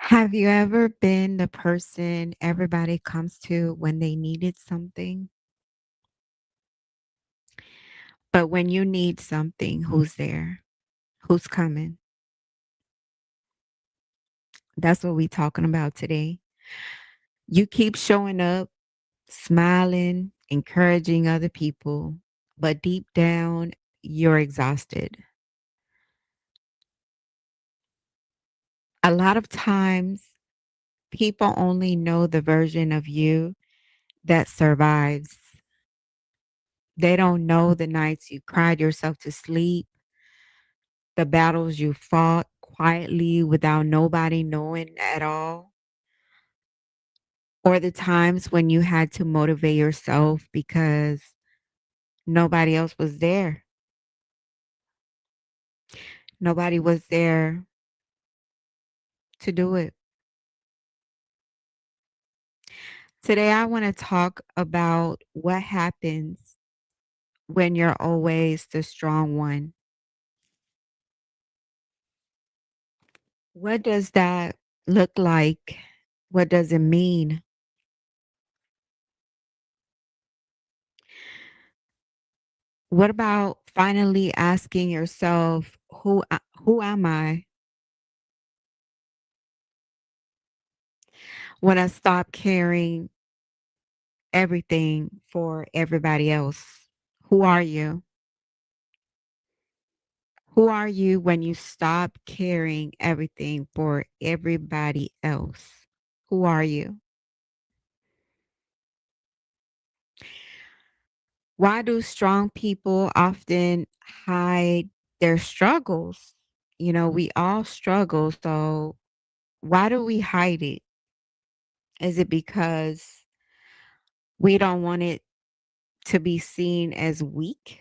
Have you ever been the person everybody comes to when they needed something? But when you need something, who's there? Who's coming? That's what we talking about today. You keep showing up, smiling, encouraging other people, but deep down, you're exhausted. A lot of times, people only know the version of you that survives. They don't know the nights you cried yourself to sleep, the battles you fought quietly without nobody knowing at all, or the times when you had to motivate yourself because nobody else was there. Nobody was there to do it. Today, I want to talk about what happens when you're always the strong one. What does that look like? What does it mean? What about finally asking yourself, who am I? When I stop caring everything for everybody else. Who are you? Who are you when you stop caring everything for everybody else? Who are you? Why do strong people often hide their struggles? We all struggle. So why do we hide it? Is it because we don't want it to be seen as weak?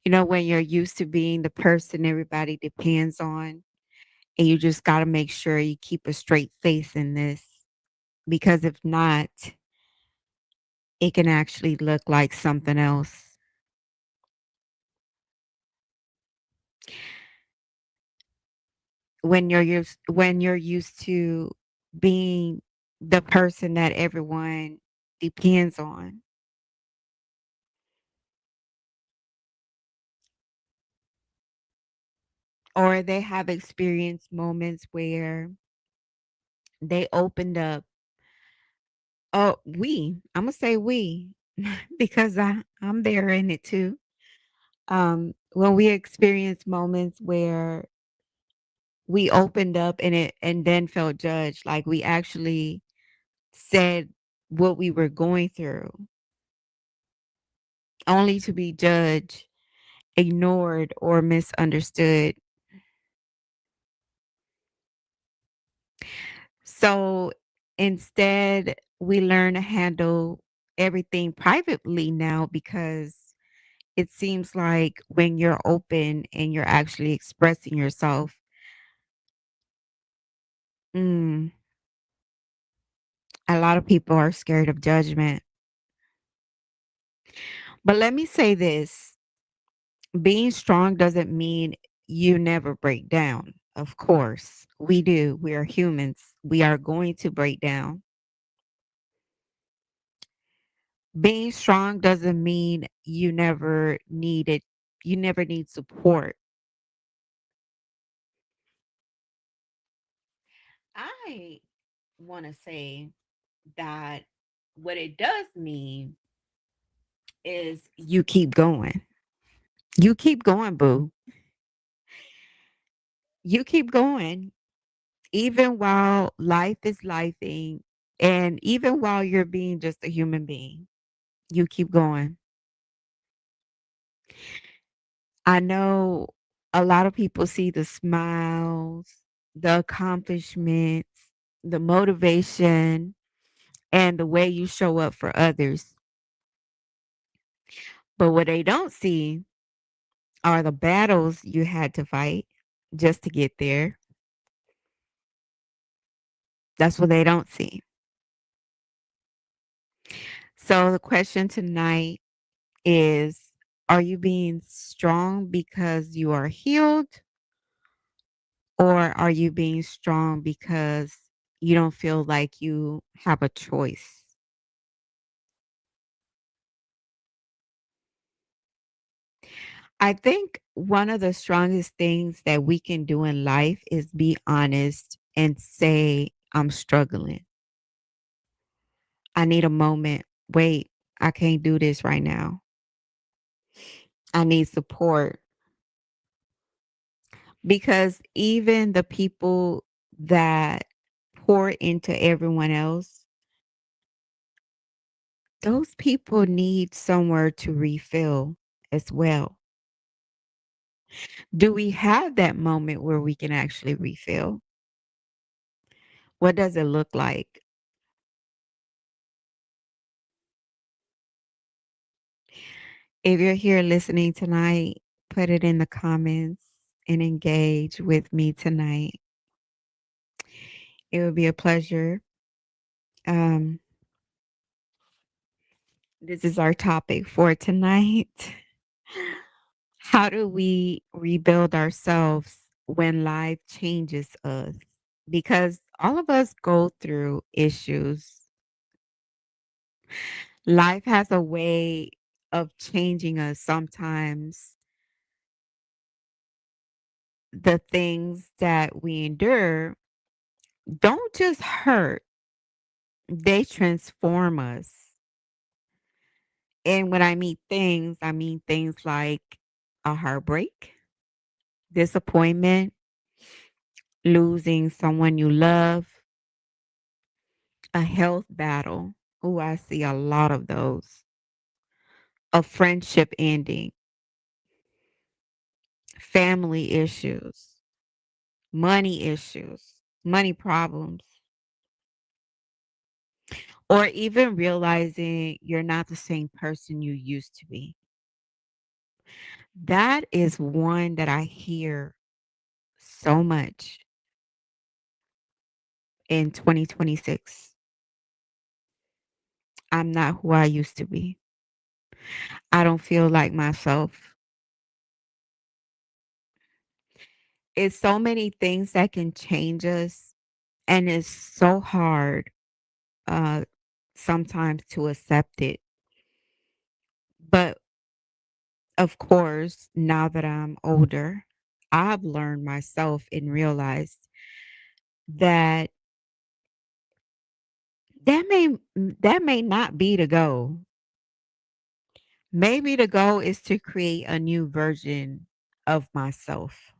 When you're used to being the person everybody depends on, and you just got to make sure you keep a straight face in this, because if not, it can actually look like something else. When you're used to being the person that everyone depends on, or they have experienced moments where they opened up. Oh, I'm gonna say we, because I'm there in it too. When we experience moments where we opened up and then felt judged, like we actually said what we were going through, only to be judged, ignored, or misunderstood. So instead, we learn to handle everything privately now, because it seems like when you're open and you're actually expressing yourself, mm, a lot of people are scared of judgment. But let me say this: being strong doesn't mean you never break down. Of course, we do. We are humans. We are going to break down. Being strong doesn't mean you never need support. I want to say that what it does mean is you keep going. You keep going, boo. You keep going, even while life is lifing, and even while you're being just a human being. You keep going. I know a lot of people see the smiles, the accomplishments, the motivation, and the way you show up for others. But what they don't see are the battles you had to fight just to get there. That's what they don't see. So the question tonight is, are you being strong because you are healed, Or are you being strong because you don't feel like you have a choice? I think one of the strongest things that we can do in life is be honest and say, I'm struggling. I need a moment. Wait, I can't do this right now. I need support. Because even the people that pour into everyone else, those people need somewhere to refill as well. Do we have that moment where we can actually refill? What does it look like? If you're here listening tonight, put it in the comments and engage with me tonight. It would be a pleasure. Um, this is our topic for tonight. How do we rebuild ourselves when life changes us? Because all of us go through issues. Life has a way of changing us. Sometimes the things that we endure don't just hurt, they transform us. And when I mean things like a heartbreak, disappointment, losing someone you love, a health battle. Oh, I see a lot of those. A friendship ending, family issues, money problems, or even realizing you're not the same person you used to be. That is one that I hear so much in 2026. I'm not who I used to be. I don't feel like myself. It's so many things that can change us, and it's so hard uh, sometimes to accept it. But of course, now that I'm older, I've learned myself and realized that that may not be the goal. Maybe the goal is to create a new version of myself.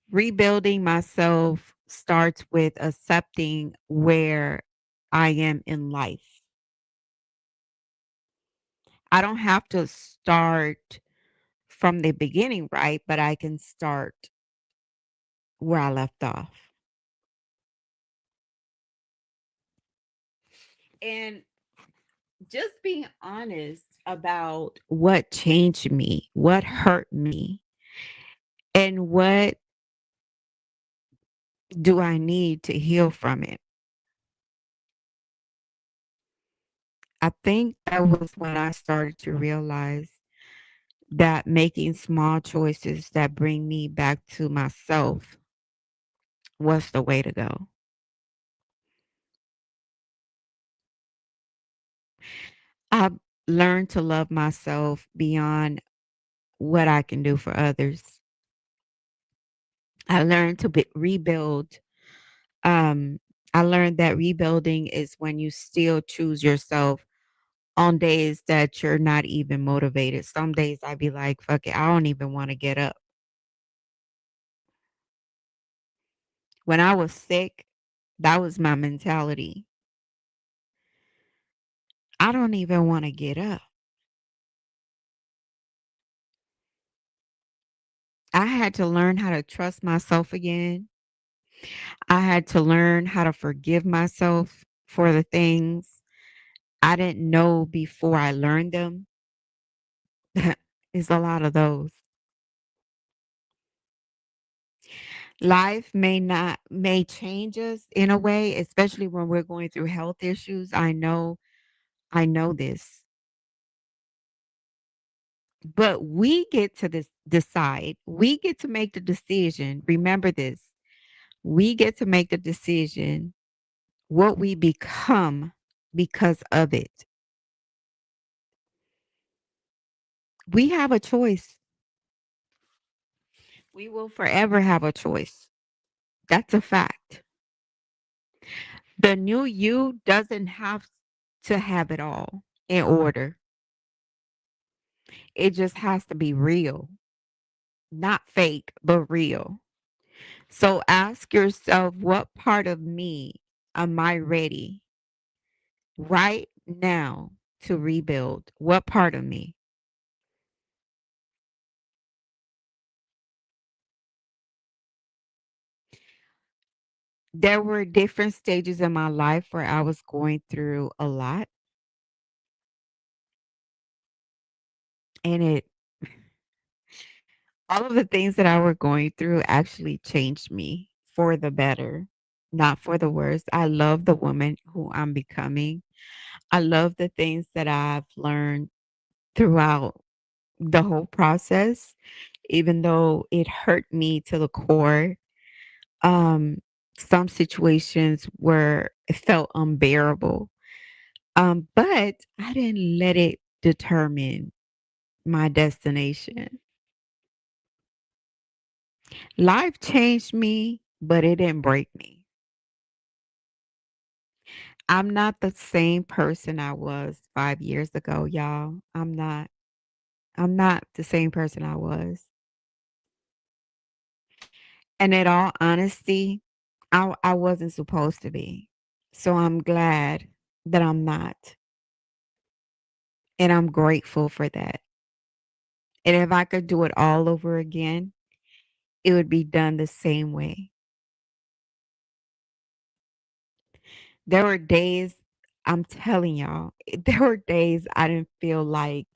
Rebuilding myself starts with accepting where I am in life. I don't have to start from the beginning, right? But I can start where I left off. And just being honest about what changed me, what hurt me, and what do I need to heal from it. I think that was when I started to realize that making small choices that bring me back to myself was the way to go. I've learned to love myself beyond what I can do for others. I learned to rebuild. Um, I learned that rebuilding is when you still choose yourself on days that you're not even motivated. Some days I'd be like, fuck it, I don't even want to get up. When I was sick, that was my mentality. I don't even want to get up. I had to learn how to trust myself again. I had to learn how to forgive myself for the things I didn't know before I learned them. Is a lot of those. Life may change us in a way, especially when we're going through health issues. I know this. But we get to decide. We get to make the decision. Remember this. We get to make the decision what we become because of it. We have a choice. We will forever have a choice. That's a fact. The new you doesn't have to have it all in order. It just has to be real, not fake, but real. So ask yourself, what part of me am I ready right now to rebuild? What part of me? There were different stages in my life where I was going through a lot, and it all of the things that I were going through actually changed me for the better, not for the worse. I love the woman who I'm becoming. I love the things that I've learned throughout the whole process, even though it hurt me to the core. Um, some situations where it felt unbearable. But I didn't let it determine my destination. Life changed me, but it didn't break me. I'm not the same person I was 5 years ago, y'all. I'm not. I'm not the same person I was. And in all honesty, I wasn't supposed to be. So I'm glad that I'm not. And I'm grateful for that. And if I could do it all over again, it would be done the same way. There were days, I'm telling y'all, there were days I didn't feel like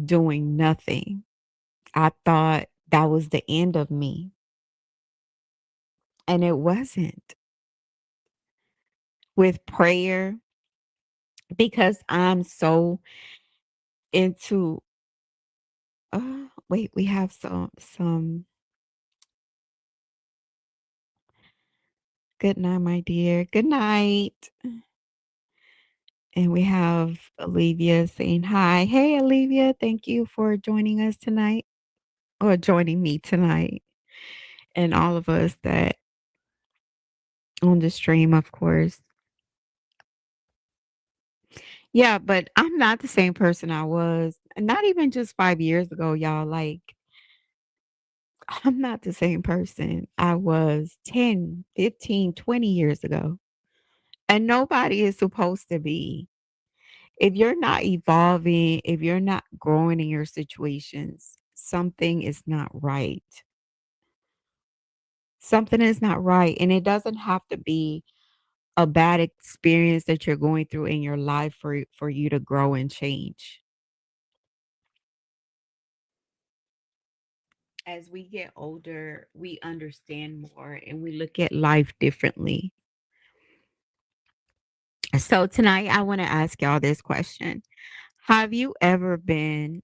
doing nothing. I thought that was the end of me, and it wasn't. With prayer, because I'm so into wait, we have some good night, my dear. Good night. And we have Olivia saying hi. Hey, Olivia, thank you for joining us tonight or joining me tonight. And all of us that on the stream, of course. Yeah, but I'm not the same person I was, not even just 5 years ago, y'all. Like, I'm not the same person I was 10, 15, 20 years ago. And nobody is supposed to be. If you're not evolving, if you're not growing in your situations, something is not right. Something is not right. And it doesn't have to be a bad experience that you're going through in your life for you to grow and change. As we get older, we understand more and we look at life differently. So tonight I want to ask y'all this question. Have you ever been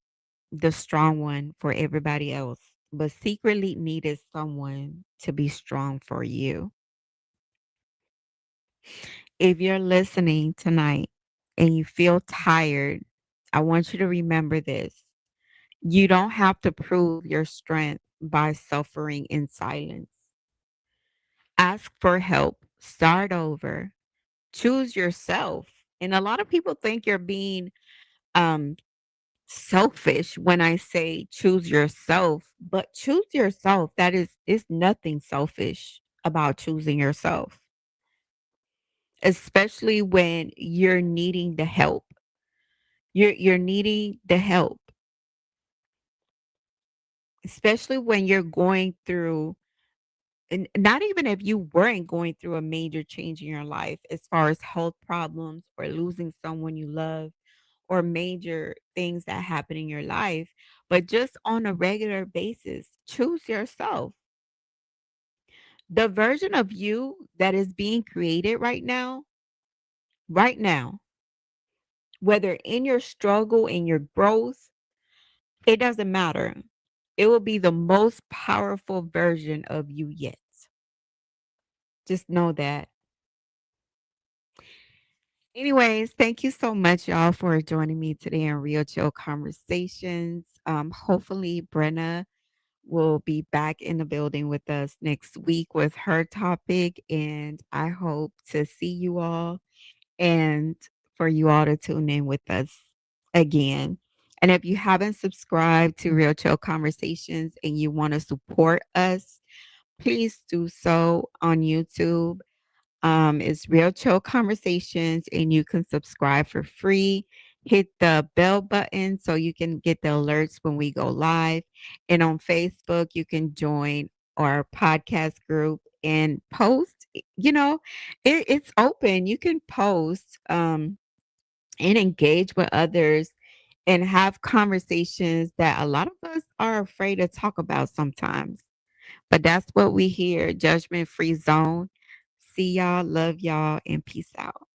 the strong one for everybody else, but secretly needed someone to be strong for you? If you're listening tonight and you feel tired, I want you to remember this. You don't have to prove your strength by suffering in silence. Ask for help, start over, choose yourself. And a lot of people think you're being um selfish when I say choose yourself, but choose yourself. That is nothing selfish about choosing yourself, especially when you're needing the help. You're needing the help, especially when you're going through and not even if you weren't going through a major change in your life as far as health problems or losing someone you love or major things that happen in your life, but just on a regular basis, choose yourself. The version of you that is being created right now, whether in your struggle, in your growth, It doesn't matter. It will be the most powerful version of you yet. Just know that. Anyways, thank you so much, y'all, for joining me today in Real Chill Conversations. Hopefully, Brenna will be back in the building with us next week with her topic. And I hope to see you all and for you all to tune in with us again. And if you haven't subscribed to Real Chill Conversations and you want to support us, please do so on YouTube. It's Real Chill Conversations, and you can subscribe for free. Hit the bell button so you can get the alerts when we go live. And on Facebook, you can join our podcast group and post. It's open. You can post and engage with others and have conversations that a lot of us are afraid to talk about sometimes. But that's what we hear, judgment free zone. See y'all, love y'all, and peace out.